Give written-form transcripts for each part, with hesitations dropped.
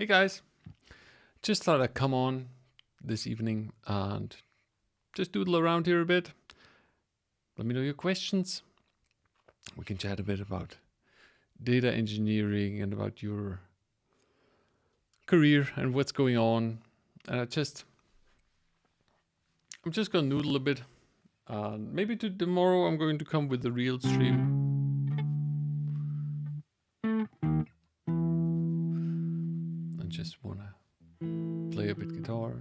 Hey guys, just thought I'd come on this evening and just doodle around here a bit. Let me know your questions. We can chat a bit about data engineering and about your career and what's going on. And I'm just gonna noodle a bit. Maybe tomorrow I'm going to come with the real stream. I just wanna play a bit guitar.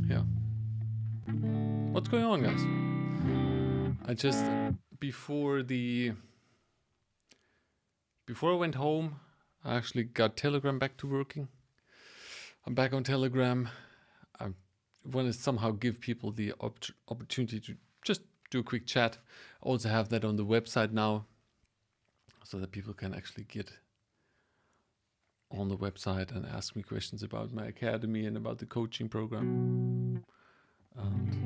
Yeah. What's going on, guys? I just before I went home, I actually got Telegram back to working. I'm back on Telegram. I want to somehow give people the opportunity to just do a quick chat. I also have that on the website now, so that people can actually get on the website and ask me questions about my academy and about the coaching program. And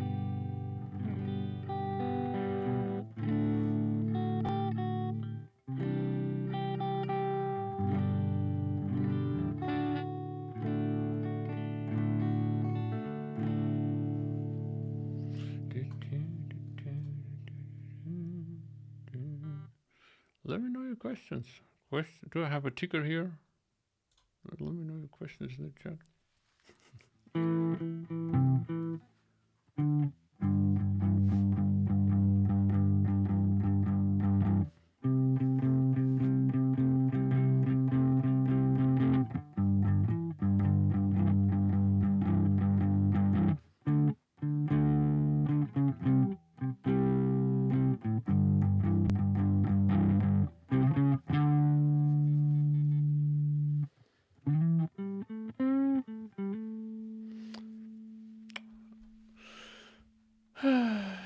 let me know your questions. Do I have a ticker here? Let me know your questions in the chat.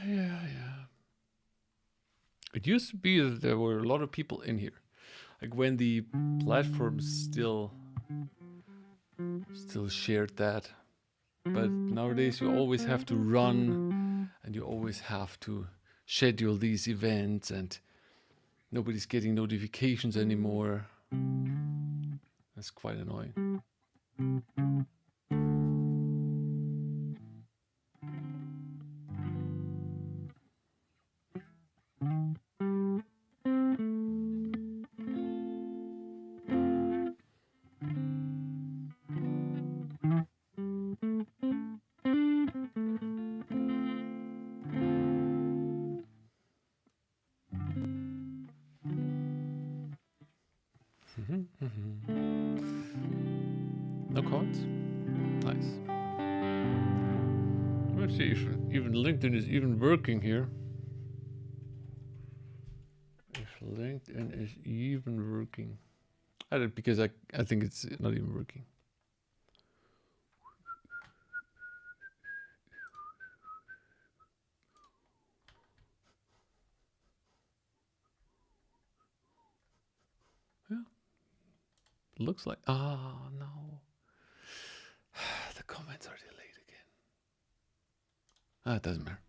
Yeah. It used to be that there were a lot of people in here. Like when the platforms still shared that. But nowadays you always have to run and you always have to schedule these events and nobody's getting notifications anymore. That's quite annoying. No comments? Nice. Let's see if even LinkedIn is even working here. If LinkedIn is even working. Because I think it's not even working. Yeah. Looks like. Oh, no. The comments are delayed again. It doesn't matter.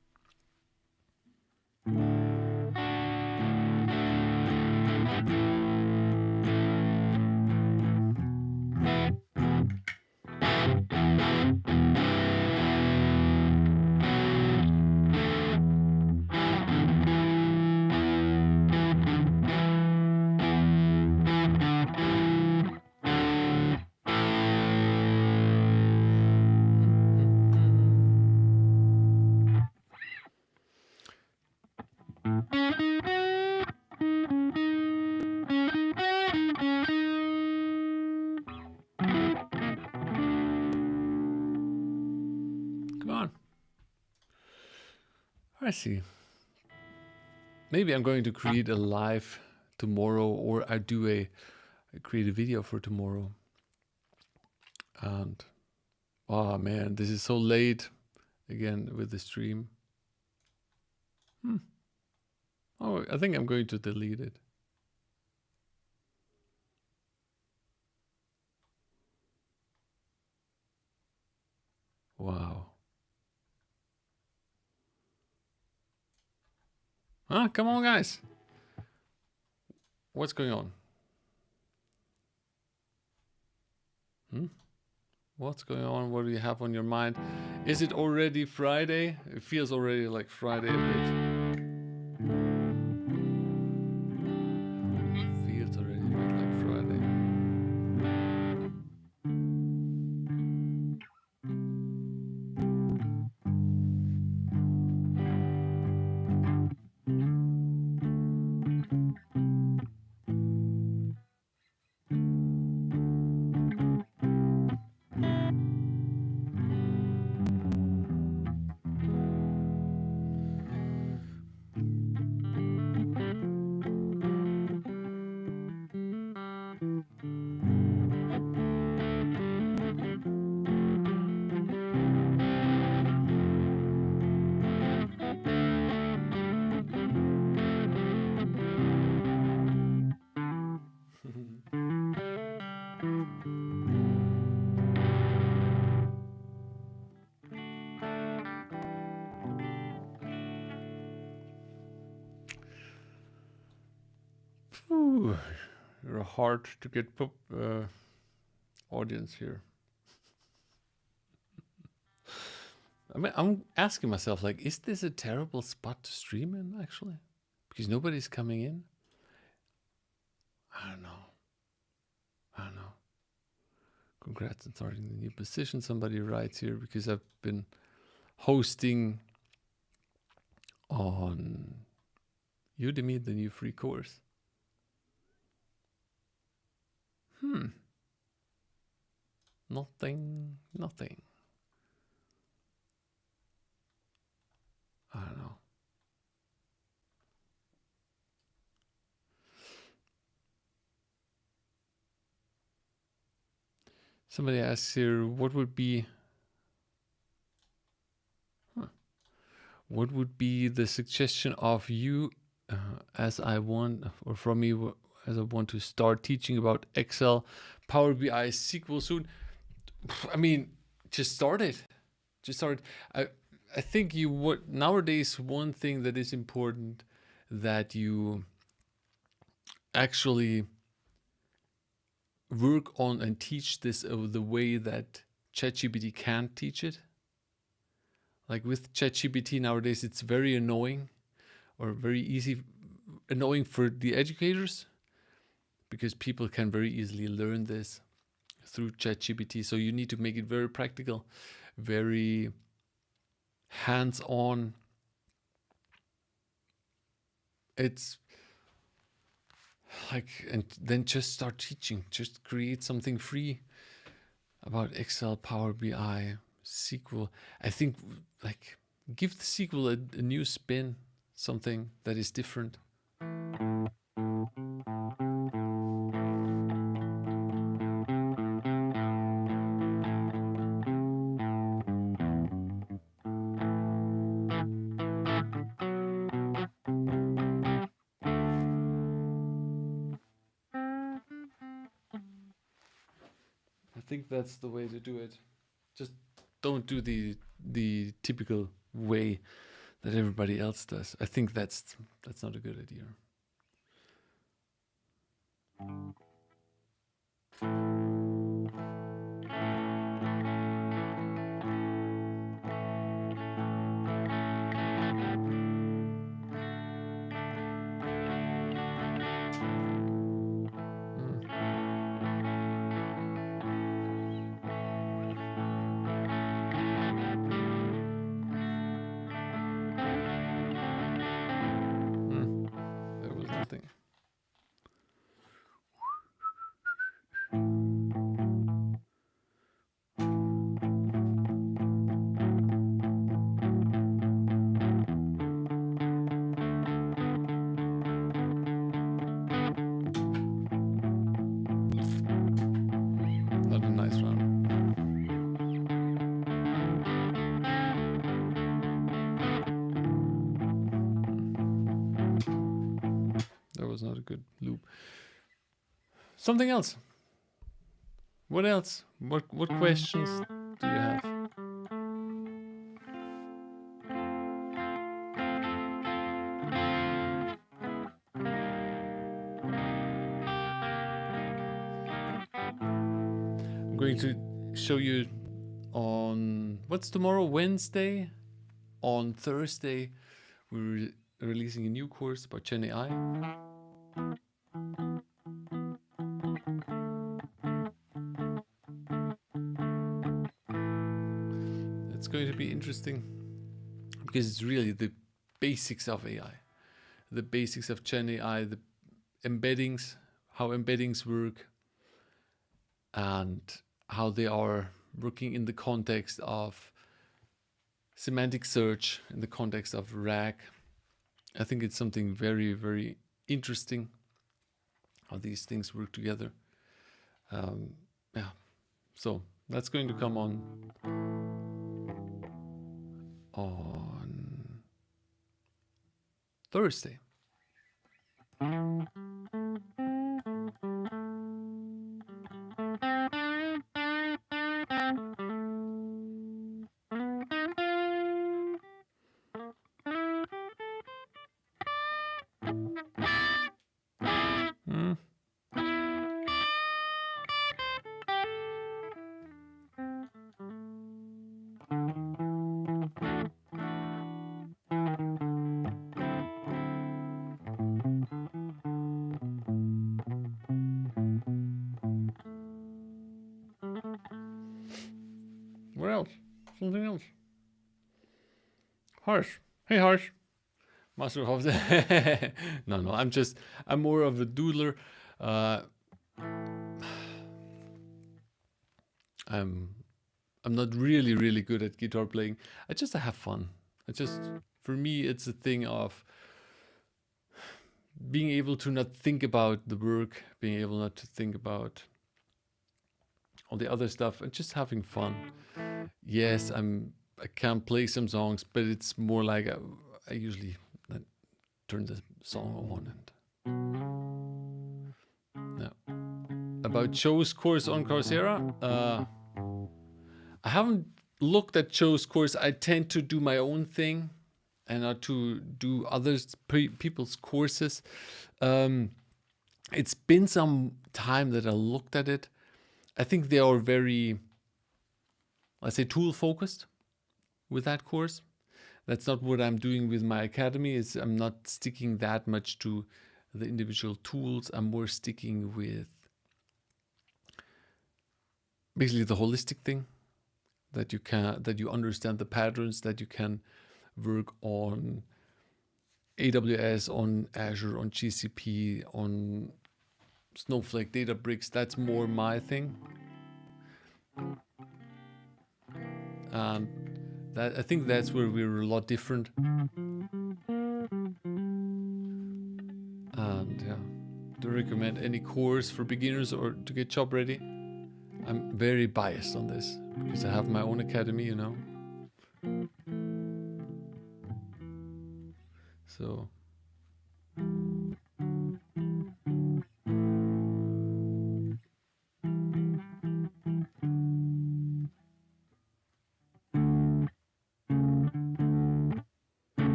Come on. I see. Maybe I'm going to create a live tomorrow, or I create a video for tomorrow. And oh man, this is so late again with the stream. Oh, I think I'm going to delete it. Wow. Ah, come on, guys. What's going on? Hmm? What's going on? What do you have on your mind? Is it already Friday? It feels already like Friday a bit. Feels already a bit like Friday. Ooh, you're hard to get audience here. I mean, I'm asking myself, like, is this a terrible spot to stream in, actually? Because nobody's coming in? I don't know. I don't know. Congrats on starting the new position, somebody writes here, because I've been hosting on Udemy, the new free course. Nothing. I don't know. Somebody asks here, what would be the suggestion of you as I want, or from me as I want to start teaching about Excel, Power BI, SQL soon? I mean, just start it. Just start. I think you would nowadays. One thing that is important that you actually work on and teach this the way that ChatGPT can't teach it. Like with ChatGPT nowadays, it's very annoying or very easy annoying for the educators because people can very easily learn this through ChatGPT. So you need to make it very practical, very hands-on. It's like, and then just start teaching. Just create something free about Excel, Power BI, SQL. I think like give the SQL a new spin, something that is different. I think that's the way to do it. Just don't do the typical way that everybody else does. I think that's not a good idea. There was nothing. not a good loop. Something else. What else? What questions do you have? I'm going to show you on what's tomorrow? Wednesday. On Thursday, we're releasing a new course about Gen AI. It's going to be interesting because it's really the basics of AI, the basics of Gen AI, the embeddings, how embeddings work, and how they are working in the context of semantic search, in the context of RAG. I think it's something very, very interesting how these things work together. Yeah, so that's going to come on Thursday. What else? Something else. Harsh. Hey, Harsh. Master of the no, I'm more of a doodler. I'm not really good at guitar playing. I have fun. For me, it's a thing of being able to not think about the work, being able not to think about all the other stuff, and just having fun. Yes, I can play some songs, but it's more like I usually turn the song on and yeah. About Joe's course on Coursera, I haven't looked at Joe's course. I tend to do my own thing and not to do others people's courses. It's been some time that I looked at it. I think they are very, let's say, tool focused with that course. That's not what I'm doing with my academy. I'm not sticking that much to the individual tools. I'm more sticking with basically the holistic thing, that you understand the patterns, that you can work on AWS, on Azure, on GCP, on Snowflake, Databricks. That's more my thing. And I think that's where we're a lot different. And yeah, do recommend any course for beginners or to get job ready. I'm very biased on this because I have my own academy, So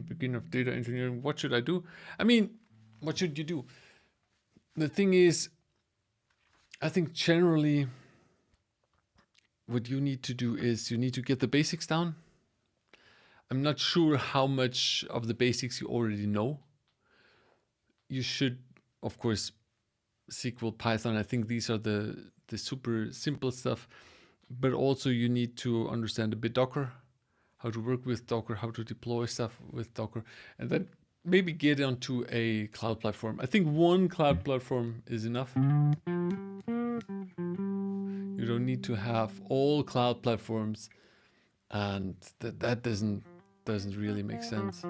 beginner of data engineering, what should I do? I mean, what should you do? The thing is, I think generally what you need to do is you need to get the basics down. I'm not sure how much of the basics you already know. You should, of course, SQL, Python. I think these are the super simple stuff. But also you need to understand a bit Docker, how to work with Docker, how to deploy stuff with Docker, and then maybe get onto a cloud platform. I think one cloud platform is enough. You don't need to have all cloud platforms, and that doesn't really make sense.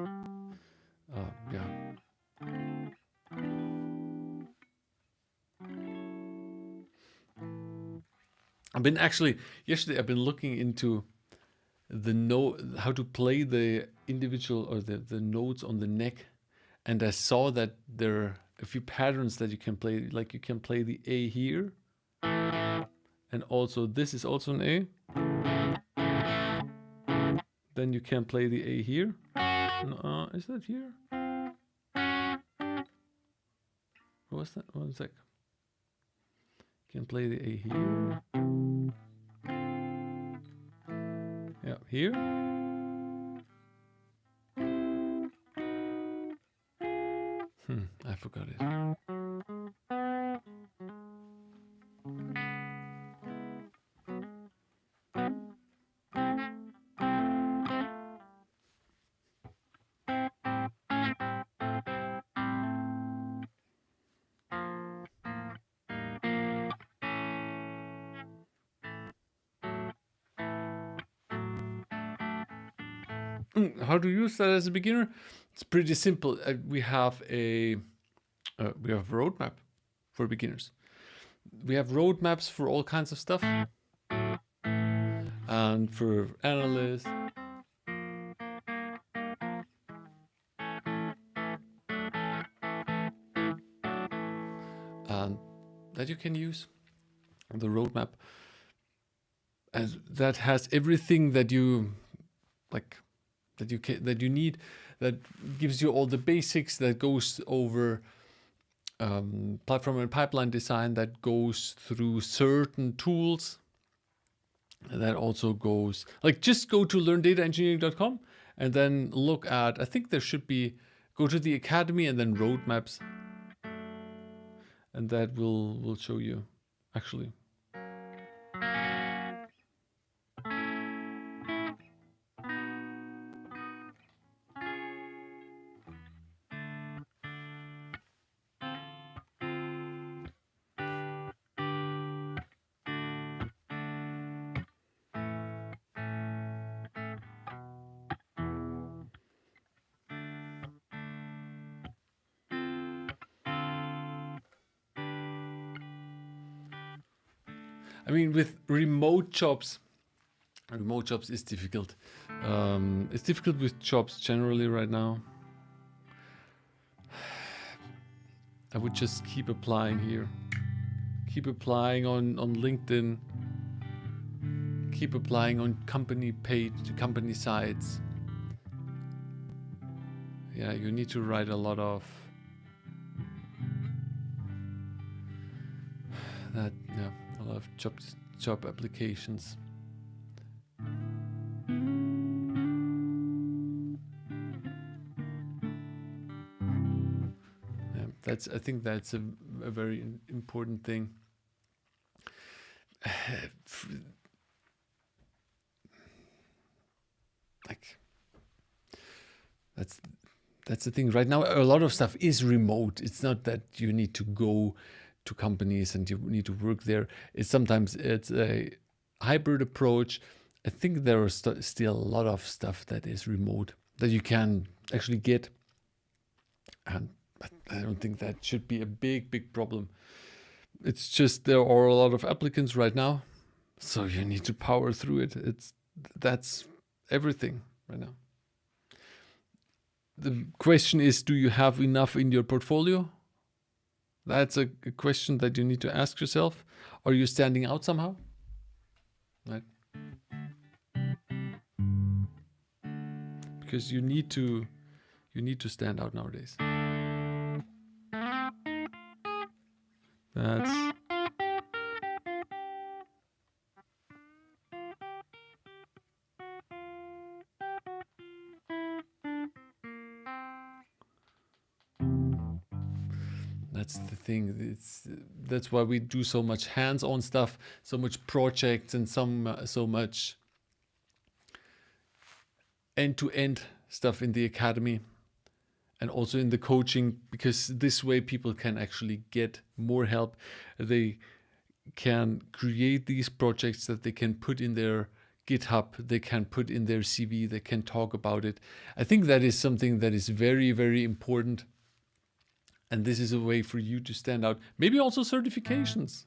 Yeah. Yesterday I've been looking into the note, how to play the individual or the notes on the neck, and I saw that there are a few patterns that you can play. Like you can play the A here, and also this is also an A. Then you can play the A here. Is that here? What's that? 1 sec. You can play the A here. Yeah, here. I forgot it. How to use that as a beginner? It's pretty simple. We have a roadmap for beginners. We have roadmaps for all kinds of stuff, and for analysts. And that you can use the roadmap, and that has everything that you like, that you need, that gives you all the basics, that goes over platform and pipeline design, that goes through certain tools, that also goes, like, just go to learndataengineering.com and then look at, I think there should be, go to the academy and then roadmaps, and that will show you actually. I mean, with remote jobs is difficult. It's difficult with jobs generally right now. I would just keep applying here. Keep applying on LinkedIn. Keep applying on company sites. Yeah, you need to write a lot of that. Yeah, a lot of job applications. Yeah, I think that's a very important thing. Like, that's the thing. Right now, a lot of stuff is remote. It's not that you need to go to companies and you need to work there. Sometimes it's a hybrid approach. I think there are still a lot of stuff that is remote that you can actually get, and I don't think that should be a big problem. It's just there are a lot of applicants right now, so you need to power through it. That's everything right now. The question is, do you have enough in your portfolio? That's a question that you need to ask yourself. Are you standing out somehow? Right? Because you need to stand out nowadays. That's the thing. That's why we do so much hands-on stuff, so much projects, and so much end-to-end stuff in the academy and also in the coaching, because this way people can actually get more help. They can create these projects that they can put in their GitHub, they can put in their CV, they can talk about it. I think that is something that is very, very important. And this is a way for you to stand out. Maybe also certifications.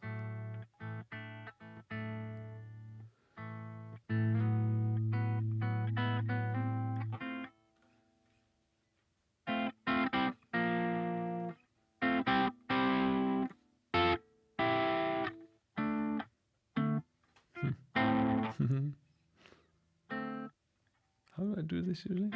How do I do this usually?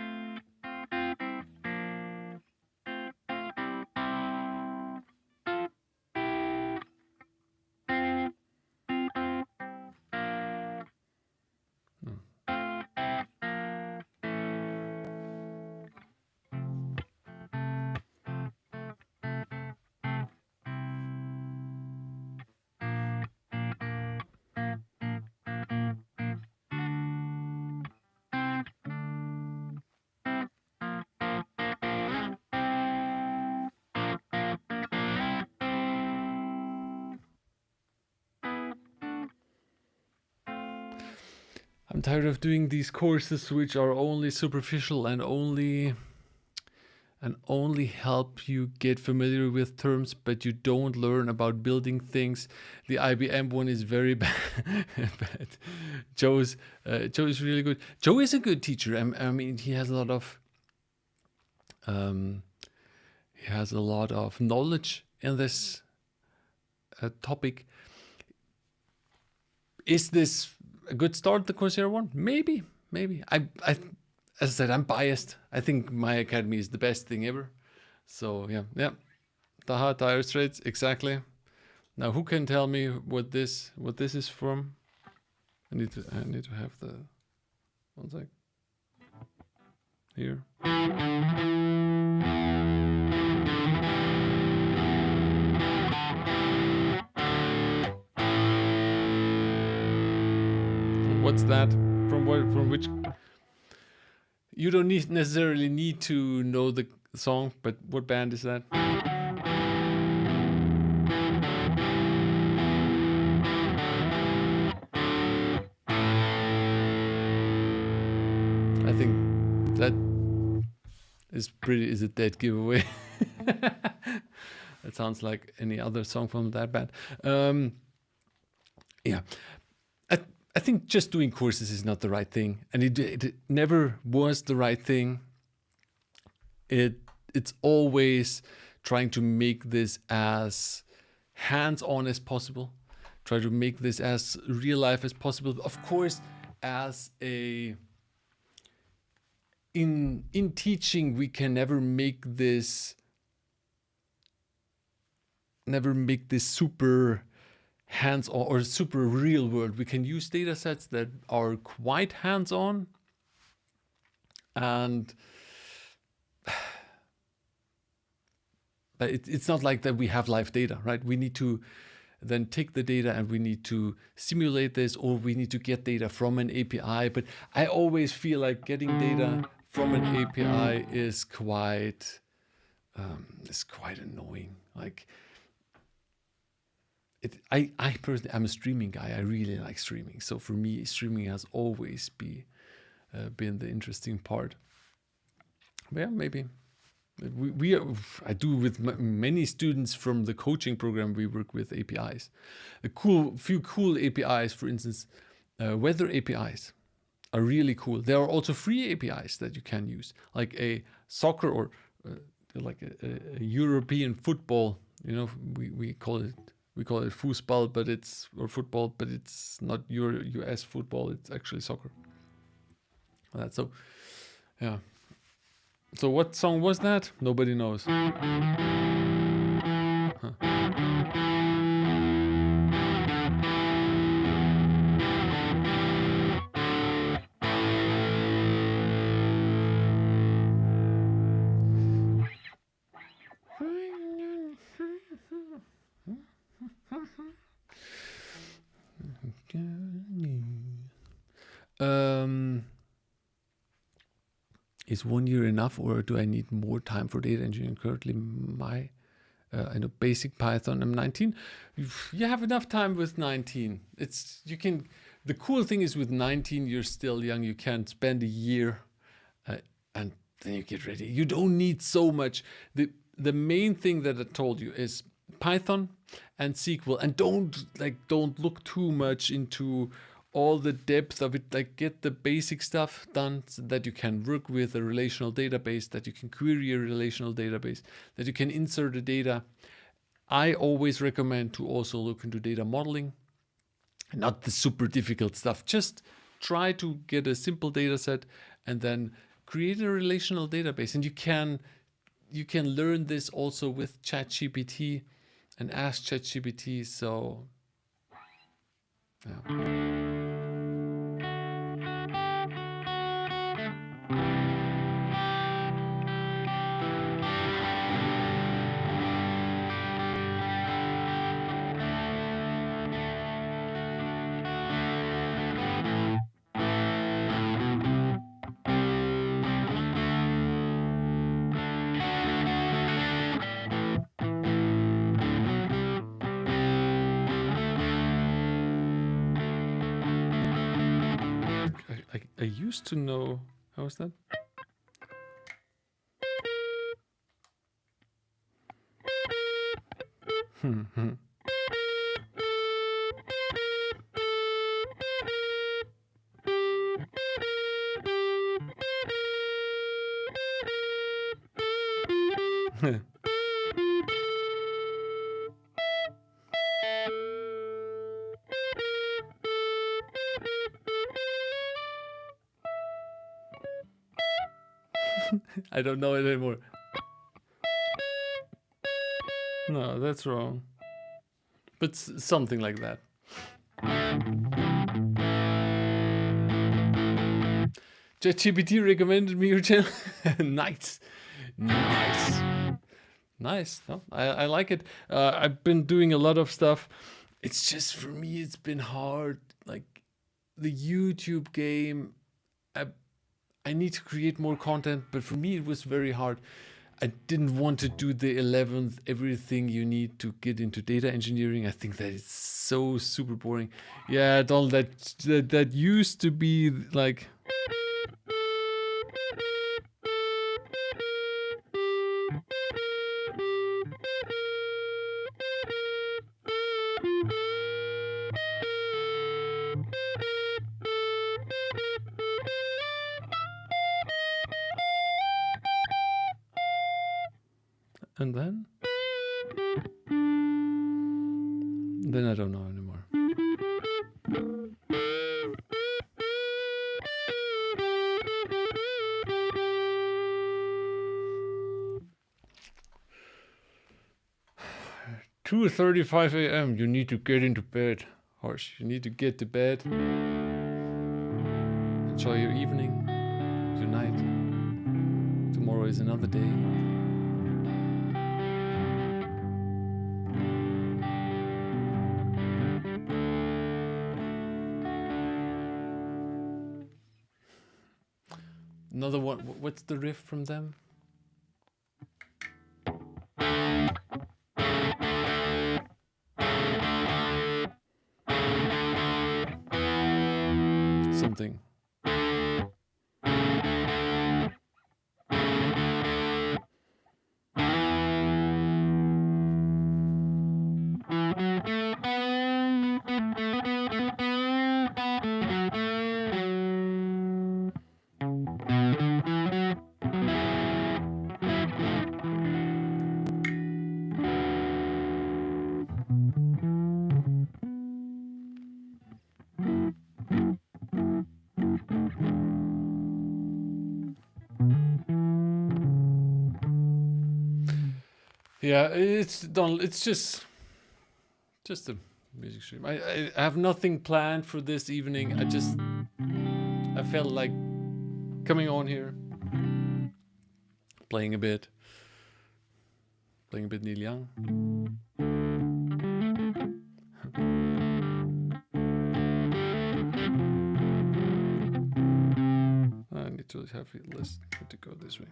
I'm tired of doing these courses which are only superficial and only help you get familiar with terms, but you don't learn about building things. The IBM one is very bad. Joe is really good. Joe is a good teacher. I mean, he has a lot of knowledge in this topic. Is this a good start, the Coursera one? Maybe. I as I said, I'm biased. I think my academy is the best thing ever. So yeah. Taha, Dire Straits, exactly. Now, who can tell me what this is from? I need to have the 1 sec. Here. What's that? From which? You don't necessarily need to know the song, but what band is that? I think that is a dead giveaway. That sounds like any other song from that band. Yeah. I think just doing courses is not the right thing, and it never was the right thing. It's always trying to make this as hands-on as possible. Try to make this as real life as possible. Of course, as in teaching, we can never make this super hands-on or super real world. We can use data sets that are quite hands-on, and but it's not like that we have live data, right? We need to then take the data and we need to simulate this, or we need to get data from an API. But I always feel like getting data from an API is quite annoying. Like, I personally, I'm a streaming guy. I really like streaming. So for me, streaming has always been the interesting part. But yeah, maybe I do with many students from the coaching program. We work with APIs. A few cool APIs, for instance, weather APIs are really cool. There are also free APIs that you can use, like a soccer or like a European football. You know, we call it football, but it's not your US football. It's actually soccer. That's so, yeah. So what song was that? Nobody knows. Huh. Is 1 year enough, or do I need more time for data engineering? Currently, I know basic Python. I'm 19. You have enough time with 19. The cool thing is with 19, you're still young. You can spend a year, and then you get ready. You don't need so much. The main thing that I told you is Python and SQL, and don't look too much into all the depth of it. Like, get the basic stuff done so that you can work with a relational database, that you can query a relational database, that you can insert the data. I always recommend to also look into data modeling, not the super difficult stuff. Just try to get a simple data set and then create a relational database. And you can learn this also with ChatGPT and ask ChatGPT. So yeah. I used to know. How was that? I don't know it anymore. No, that's wrong. But something like that. ChatGPT recommended me your channel. Nice. No, I like it. I've been doing a lot of stuff. It's just, for me, it's been hard. Like the YouTube game, I need to create more content, but for me it was very hard. I didn't want to do the 11th everything you need to get into data engineering. I think that is so super boring. Yeah, Donald, that used to be like. And then I don't know anymore. Two 2:35 a.m. You need to get into bed. Horse, you need to get to bed. Enjoy your evening, your night. Tomorrow is another day. Another one. What's the riff from them? Something. Yeah, it's done. It's just a music stream. I have nothing planned for this evening. I felt like coming on here, playing a bit Neil Young. I need to have it list to go this way.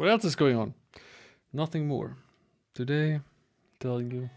What else is going on? Nothing more. Today, telling you.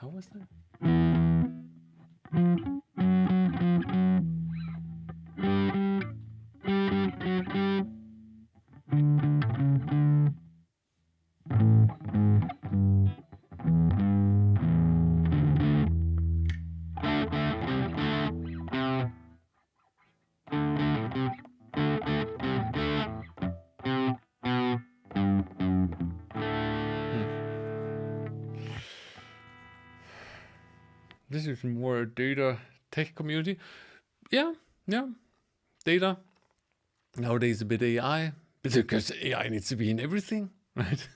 How was that? This is more data tech community. Yeah. Data. Nowadays a bit AI, because AI needs to be in everything, right?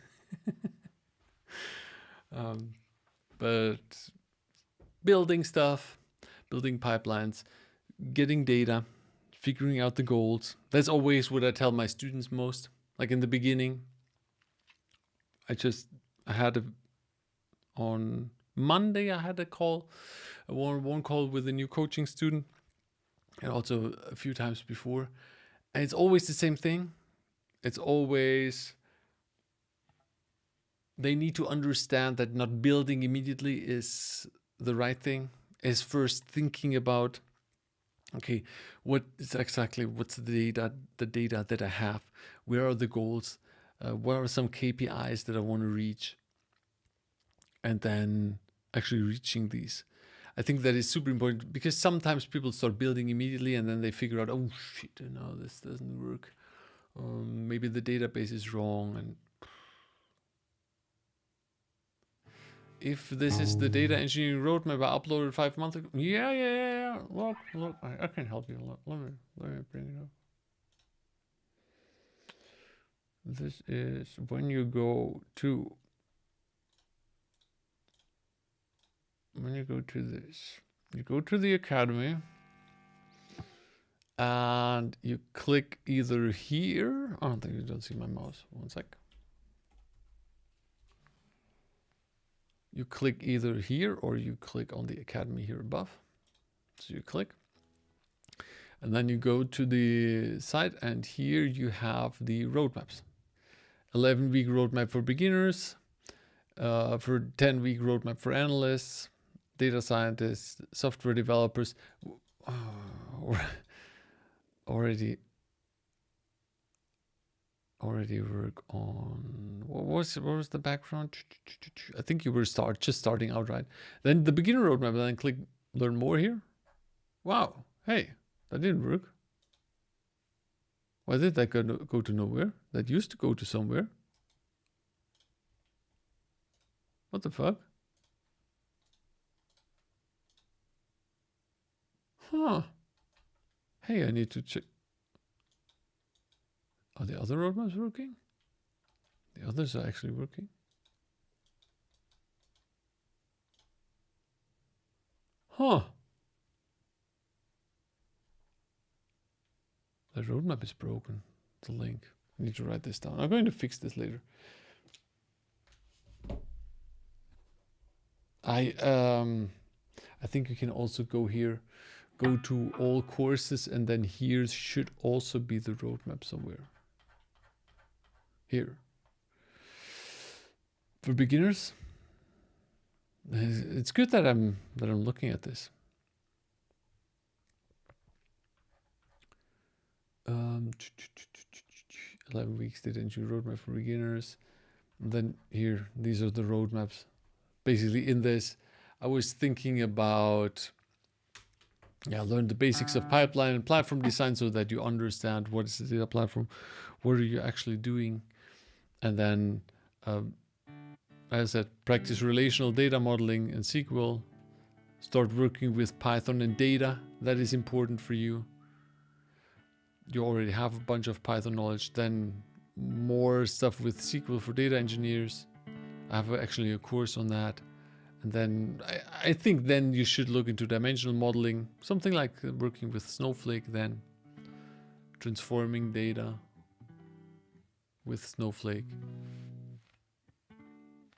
But building stuff, building pipelines, getting data, figuring out the goals. That's always what I tell my students most. Like in the beginning, I had on Monday, I had a call, one call with a new coaching student, and also a few times before. And it's always the same thing. It's always, they need to understand that not building immediately is the right thing. Is first thinking about, okay, what's the data that I have? Where are the goals? What are some KPIs that I want to reach? And then actually reaching these. I think that is super important, because sometimes people start building immediately and then they figure out, oh shit, no, this doesn't work. Maybe the database is wrong. And if this is the data engineering roadmap I uploaded 5 months ago, yeah. Look, I can help you. Let me bring it up. This is when you go to this, you go to the academy and you click either here. I don't think you don't see my mouse. One sec. You click either here or you click on the academy here above. So you click and then you go to the site, and here you have the roadmaps. 11-week roadmap for beginners, for 10-week roadmap for analysts, data scientists, software developers. Already work on, what was the background? I think you were just starting out, right? Then the beginner roadmap, and then click learn more here. Wow, hey, that didn't work. Why did that go to nowhere? That used to go to somewhere. What the fuck? Huh. Hey, I need to check. Are the other roadmaps working? The others are actually working. Huh. The roadmap is broken. The link. I need to write this down. I'm going to fix this later. I think you can also go here, go to all courses, and then here should also be the roadmap somewhere. Here. For beginners. It's good that I'm looking at this. 11 weeks data engineering roadmap for beginners. And then here, these are the roadmaps. Basically, in this, I was thinking about, learn the basics of pipeline and platform design so that you understand what is the data platform, what are you actually doing, and then, as I said, practice relational data modeling in SQL. Start working with Python and data. That is important for you. You already have a bunch of Python knowledge. Then more stuff with SQL for data engineers. I have actually a course on that. And then I think then you should look into dimensional modeling, something like working with Snowflake, then transforming data with Snowflake.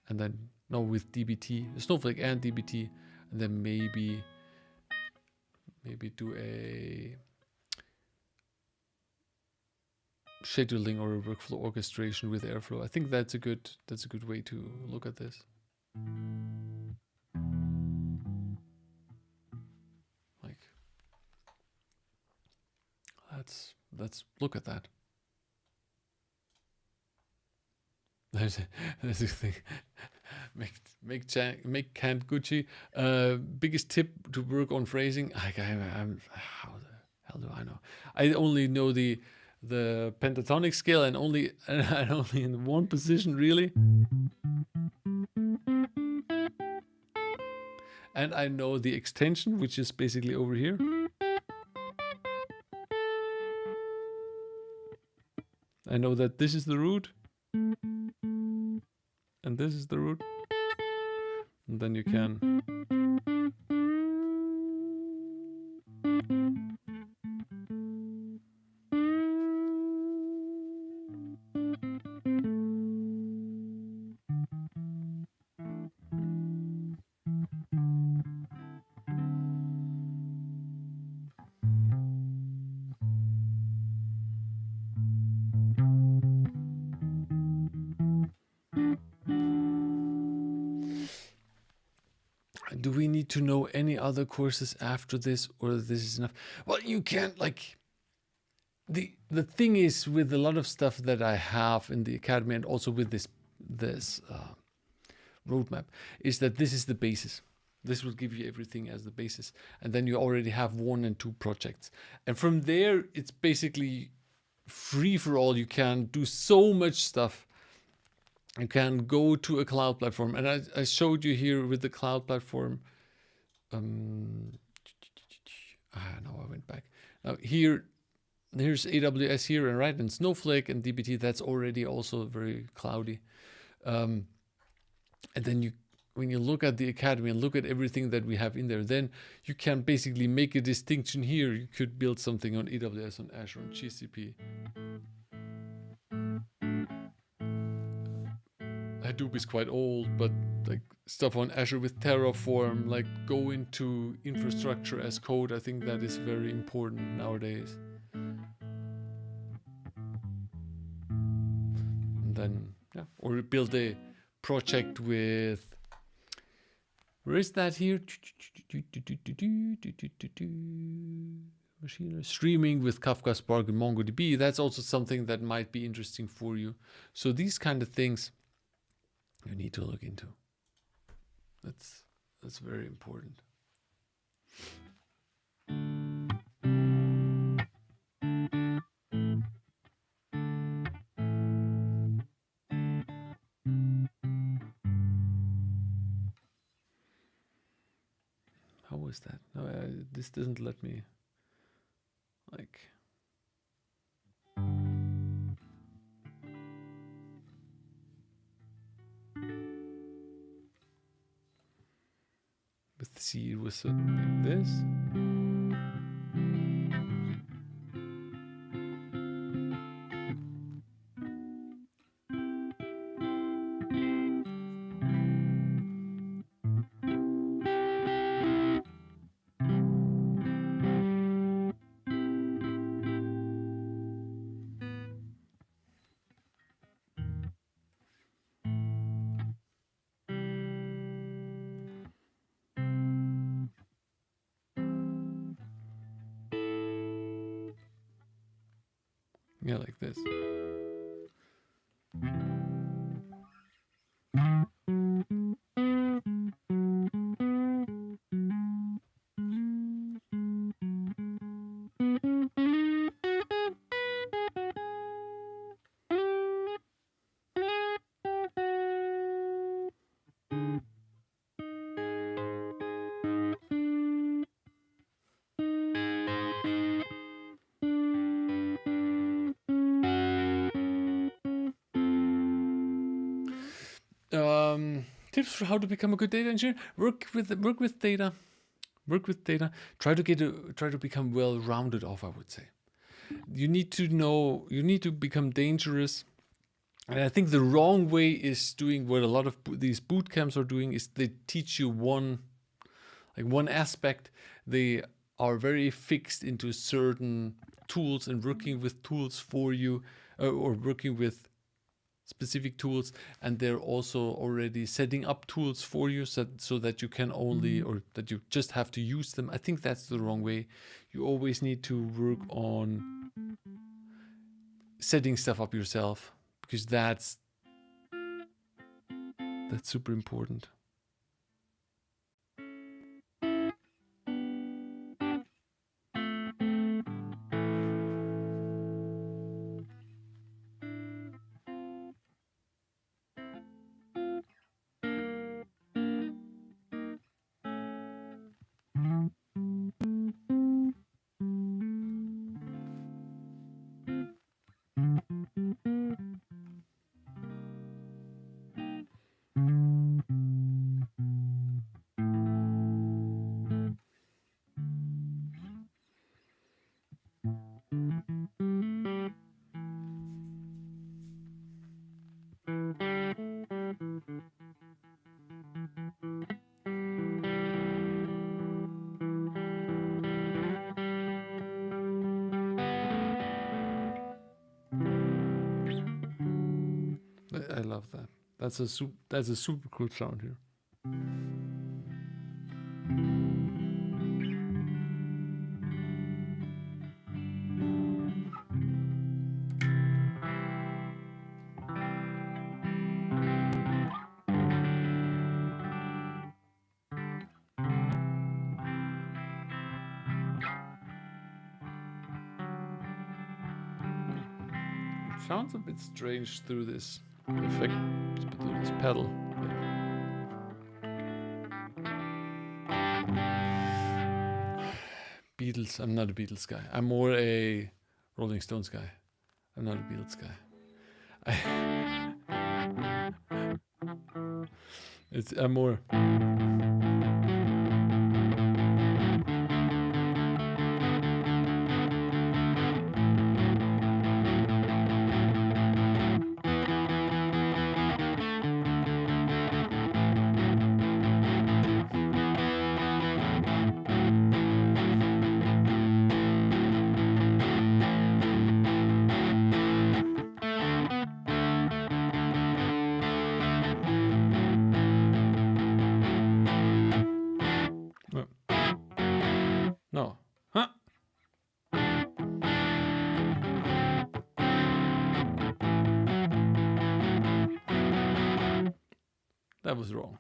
And then, no, with DBT, Snowflake and DBT, and then maybe do a scheduling or a workflow orchestration with Airflow. I think that's a good way to look at this. Like, let's look at that. There's a thing. Make canned Gucci. Biggest tip to work on phrasing. How the hell do I know? I only know the pentatonic scale and only in one position really. And I know the extension, which is basically over here. I know that this is the root. And this is the root. And then you can do we need to know any other courses after this, or this is enough? Well, you can't, like, the thing is with a lot of stuff that I have in the academy and also with this roadmap is that this is the basis. This will give you everything as the basis, and then you already have 1 and 2 projects, and from there it's basically free for all. You can do so much stuff. You can go to a cloud platform, and I showed you here with the cloud platform. No, I went back. Now here's AWS here, and right, and Snowflake and DBT. That's already also very cloudy. And then when you look at the academy and look at everything that we have in there, then you can basically make a distinction here. You could build something on AWS, on Azure, on GCP. Hadoop is quite old, but like stuff on Azure with Terraform, like go into infrastructure as code. I think that is very important nowadays. And then, yeah, or build a project with, where is that here? Machine streaming with Kafka, Spark, and MongoDB. That's also something that might be interesting for you. So these kind of things you need to look into. That's very important. How was that? No, this doesn't let me, like. With C, it was like this. Yeah, like this. Tips for how to become a good data engineer: work with data, Try to become well rounded off, I would say. You need to become dangerous. And I think the wrong way is doing what a lot of these boot camps are doing, is they teach you one aspect. They are very fixed into certain tools and working with tools for you, or working with specific tools, and they're also already setting up tools for you, so that you can only, or that you just have to use them. I think that's the wrong way. You always need to work on setting stuff up yourself, because that's super important. I love that. That's a super cool sound here. It sounds a bit strange through this effect, through this pedal. Beatles. I'm not a Beatles guy. I'm more a Rolling Stones guy. I'm not a Beatles guy. I'm more. No. Huh? That was wrong.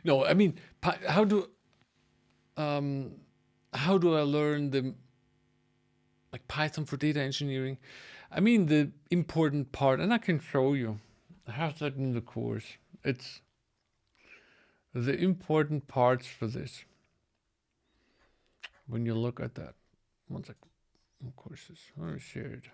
No, I mean, how do I learn the Python for data engineering? I mean, the important part, and I can show you. I have that in the course. It's the important parts for this. When you look at that, one second. Courses, I shared.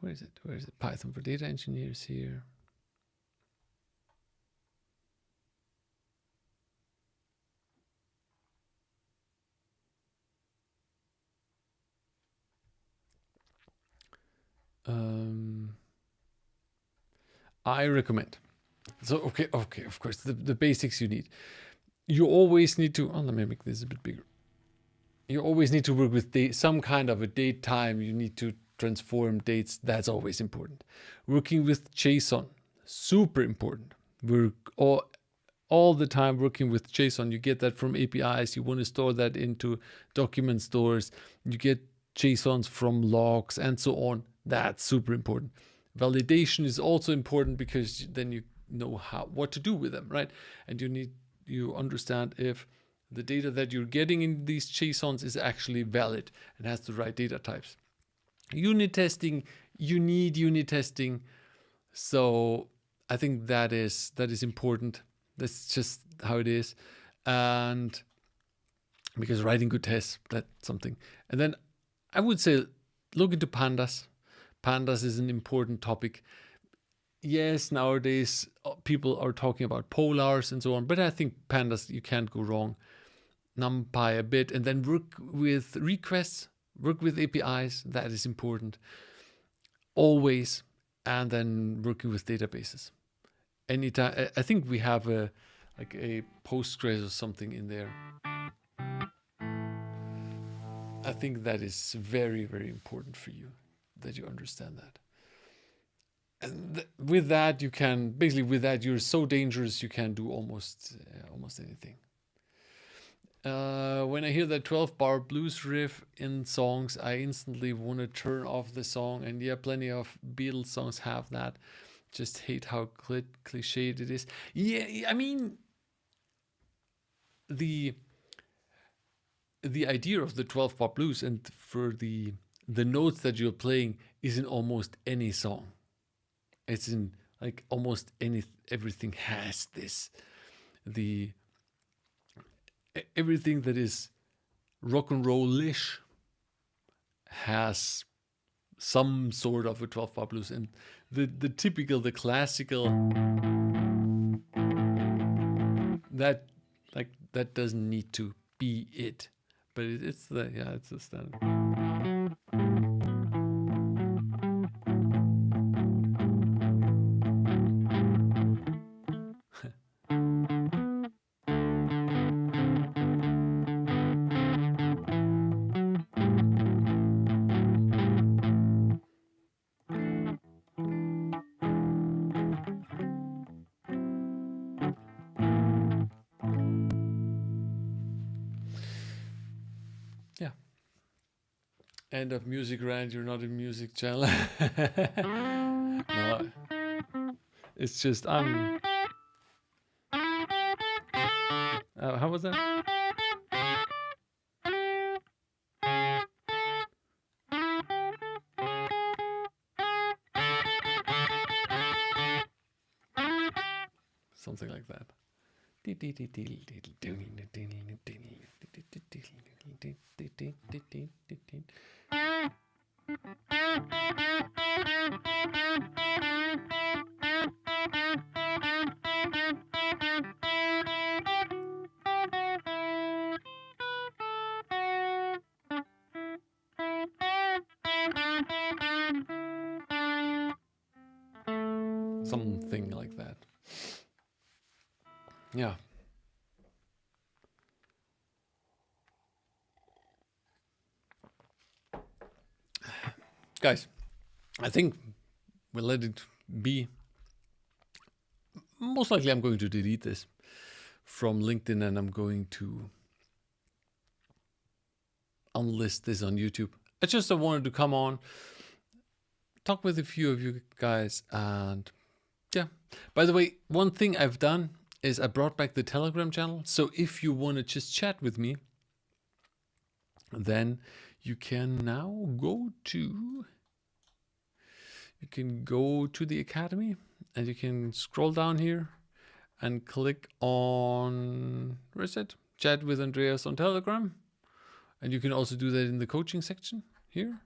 Where is it? Python for data engineers here. I recommend. So, okay, of course, the basics you need. You always need to, let me make this a bit bigger. You always need to work with some kind of a date time. You need to transform dates. That's always important. Working with JSON, super important. We're all the time working with JSON. You get that from APIs. You want to store that into document stores. You get JSONs from logs and so on. That's super important. Validation is also important, because then you know what to do with them, right? And you understand if the data that you're getting in these JSONs is actually valid and has the right data types. Unit testing, you need unit testing. So I think that is important. That's just how it is. And because writing good tests, that's something. And then I would say look into pandas. Pandas is an important topic. Yes, nowadays people are talking about polars and so on, but I think pandas, you can't go wrong. NumPy a bit, and then work with requests, work with APIs. That is important always. And then working with databases. Anytime, I think we have a Postgres or something in there. I think that is very, very important for you, that you understand that. And with that, you can basically, with that, you're so dangerous, you can do almost anything. When I hear that 12-bar blues riff in songs, I instantly want to turn off the song. And yeah, plenty of Beatles songs have that. Just hate how cliched it is. Yeah, I mean, the idea of the 12-bar blues and for the notes that you're playing is in almost any song. It's in like almost everything has this. Everything that is rock and roll-ish has some sort of a 12-bar blues, and the typical, the classical, that doesn't need to be it, but it's the standard. Yeah. End of music rant. You're not a music channel. No, it's just I'm. How was that? Something like that. Something like that. Yeah. Guys, I think we'll let it be. Most likely I'm going to delete this from LinkedIn and I'm going to unlist this on YouTube. I just wanted to come on, talk with a few of you guys, and yeah. By the way, one thing I've done is I brought back the Telegram channel. So if you want to just chat with me, then you can now go to the Academy, and you can scroll down here and click on, where is it? Chat with Andreas on Telegram. And you can also do that in the coaching section here.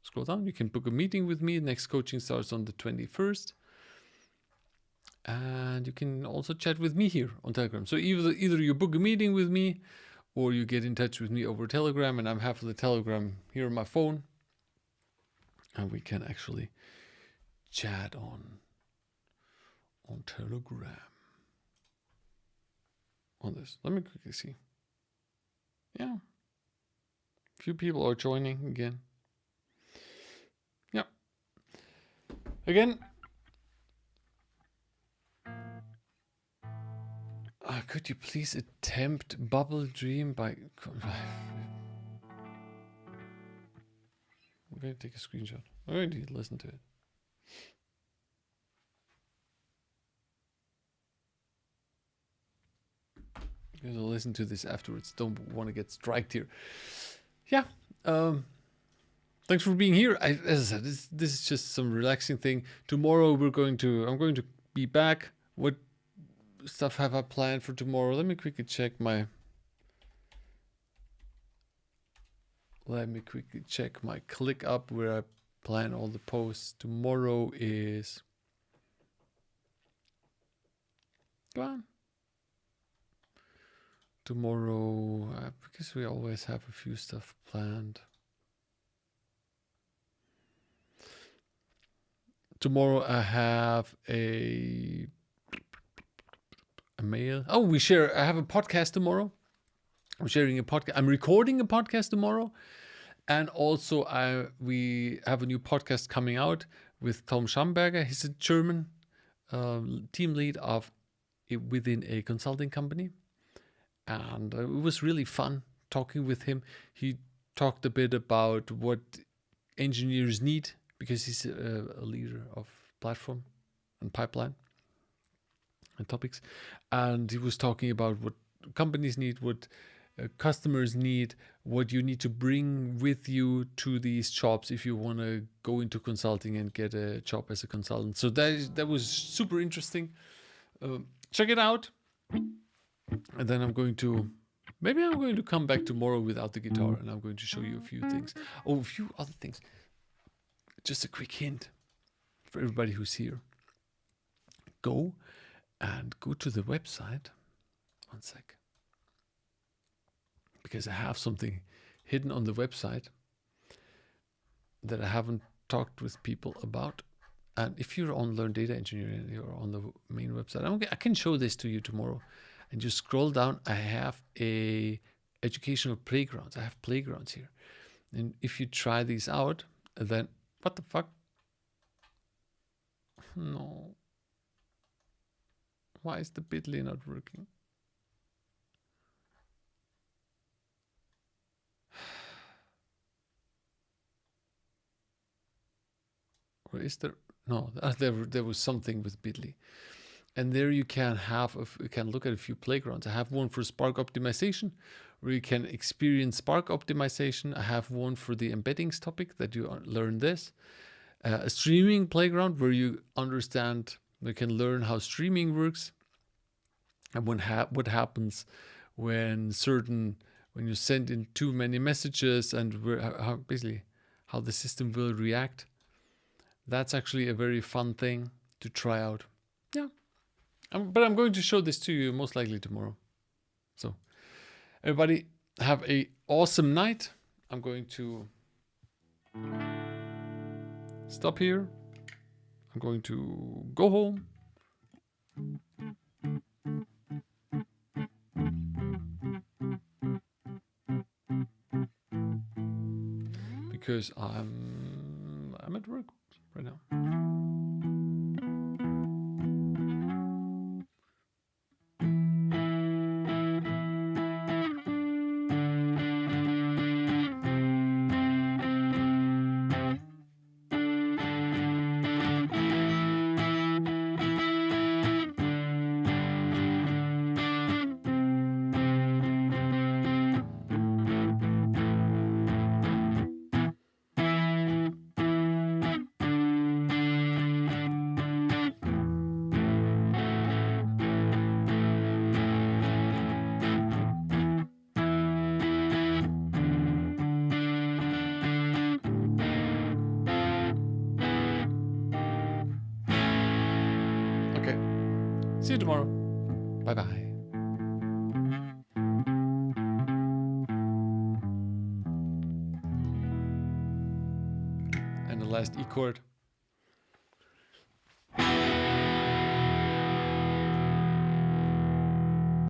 Scroll down, you can book a meeting with me. Next coaching starts on the 21st. And you can also chat with me here on Telegram. So either you book a meeting with me or you get in touch with me over Telegram, and I'm half of the Telegram here on my phone. And we can actually chat on Telegram on this. Let me quickly see. Yeah. A few people are joining again. Yeah. Again. Could you please attempt Bubble Dream by... I'm going to take a screenshot. I'm going to listen to it. I'm going to listen to this afterwards. Don't want to get striked here. Yeah. thanks for being here. As I said, this is just some relaxing thing. Tomorrow I'm going to be back. What stuff have I planned for tomorrow? Let me quickly check my ClickUp where I plan all the posts. Tomorrow is, go on. Tomorrow, because we always have a few stuff planned. Tomorrow I have a mail. Oh, I have a podcast tomorrow. I'm sharing a podcast. I'm recording a podcast tomorrow. And also we have a new podcast coming out with Tom Schamberger. He's a German team lead within a consulting company. And it was really fun talking with him. He talked a bit about what engineers need, because he's a leader of platform and pipeline and topics. And he was talking about what companies need, what customers need, what you need to bring with you to these jobs if you want to go into consulting and get a job as a consultant. So that was super interesting. Check it out. And then I'm going to come back tomorrow without the guitar, and I'm going to show you a few things. Oh, a few other things. Just a quick hint for everybody who's here. Go to the website. One sec. Because I have something hidden on the website that I haven't talked with people about. And if you're on Learn Data Engineering and you're on the main website, I can show this to you tomorrow. And just scroll down. I have a educational playgrounds. I have playgrounds here. And if you try these out, then what the fuck? No. Why is the bit.ly not working? Or is there? No, there was something with bit.ly. And there you can look at a few playgrounds. I have one for Spark optimization, where you can experience Spark optimization. I have one for the embeddings topic that you learn this. A streaming playground where you can learn how streaming works, and what happens when you send in too many messages, and how the system will react. That's actually a very fun thing to try out. Yeah. But I'm going to show this to you most likely tomorrow. So everybody have a awesome night. I'm going to stop here. I'm going to go home. Because I'm at work right now. See you tomorrow. Bye-bye. And the last E chord.